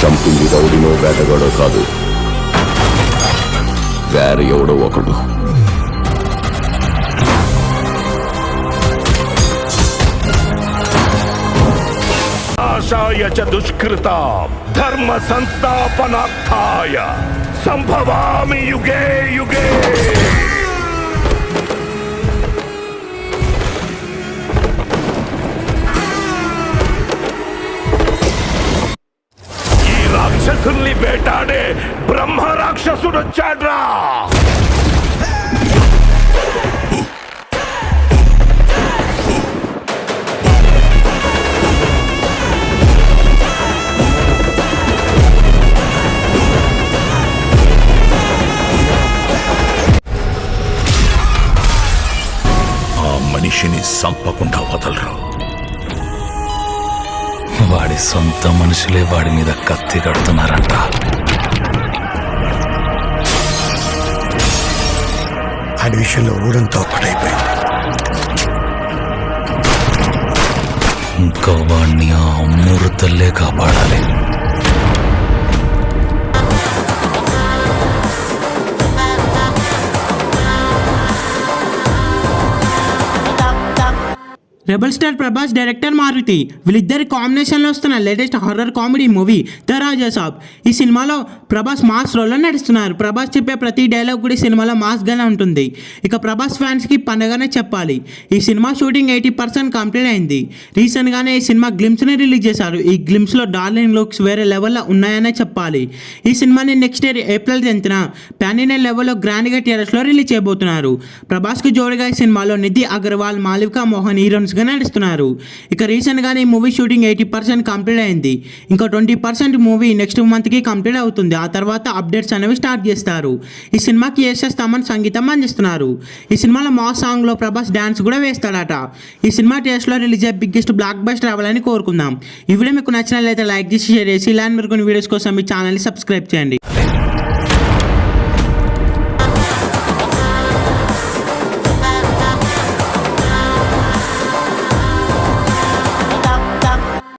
చంపింది రౌడీనో వేటగాడో కాదు, వేరే ఎవడో ఒకడు. ఆశాయ చ దుష్కృత ధర్మ సంస్థాపనార్థాయ సంభవామి యుగే యుగే. రాక్షసుల్ని వేటాడే బ్రహ్మ రాక్షసుడు వచ్చాడ్రా. ఆ మనిషిని సంపకుండా వదలరు. వాడి సొంత మనుషులే వాడి మీద కత్తి కడుతున్నారంట. ఆడి విషయంలో ఊరంతా ఒక్కటైపోయింది. ఇంకా వాడిని ఆ అమృతల్లే కాపాడాలి. Rebel star Prabhas, director Maruthi, వీళ్ళిద్దరి కాంబినేషన్లో వస్తున్న latest horror comedy movie the Raja Saab. ఈ సినిమాలో ప్రభాస్ మాస్ రోల్లో నడుస్తున్నారు. ప్రభాస్ చెప్పే ప్రతి డైలాగ్ కూడా ఈ సినిమాలో మాస్గానే ఉంటుంది. ఇక ప్రభాస్ ఫ్యాన్స్కి పండగనే చెప్పాలి. ఈ సినిమా షూటింగ్ 80% కంప్లీట్ అయింది. రీసెంట్గానే ఈ సినిమా గ్లిమ్స్ని రిలీజ్ చేశారు. ఈ గ్లిమ్స్లో డార్లింగ్ లుక్స్ వేరే లెవెల్లో ఉన్నాయనే చెప్పాలి. ఈ సినిమాని నెక్స్ట్ ఇయర్ ఏప్రిల్ 10న పాన్ ఇండియా లెవెల్లో గ్రాండ్గా థియేటర్స్లో రిలీజ్ చేయబోతున్నారు. ప్రభాస్కి జోడిగా ఈ సినిమాలో నిధి అగర్వాల్, మాళవిక మోహన్ హీరోయిన్స్ నడుస్తున్నారు. ఇక రీసెంట్ గానే ఈ మూవీ షూటింగ్ 80% కంప్లీట్ అయింది. ఇంకా 20% మూవీ నెక్స్ట్ మంత్ కి కంప్లీట్ అవుతుంది. ఆ తర్వాత అప్డేట్స్ అనేవి స్టార్ట్ చేస్తారు. ఈ సినిమాకి ఎస్ఎస్ తమన్ సంగీతం అందిస్తున్నారు. ఈ సినిమాలో మాస్ సాంగ్ లో ప్రభాస్ డాన్స్ కూడా వేస్తాడట. ఈ సినిమా థియేటర్స్ లో రిలీజ్ అయ్యే బిగ్గెస్ట్ బ్లాక్ బస్టర్ అవ్వాలని కోరుకుందాం. ఈ వీడియో మీకు నచ్చినట్లయితే లైక్ చేసి షేర్ చేసి ఇలాంటి మరికొన్ని వీడియోస్ కోసం మీ ఛానల్ ని సబ్స్క్రైబ్ చేయండి.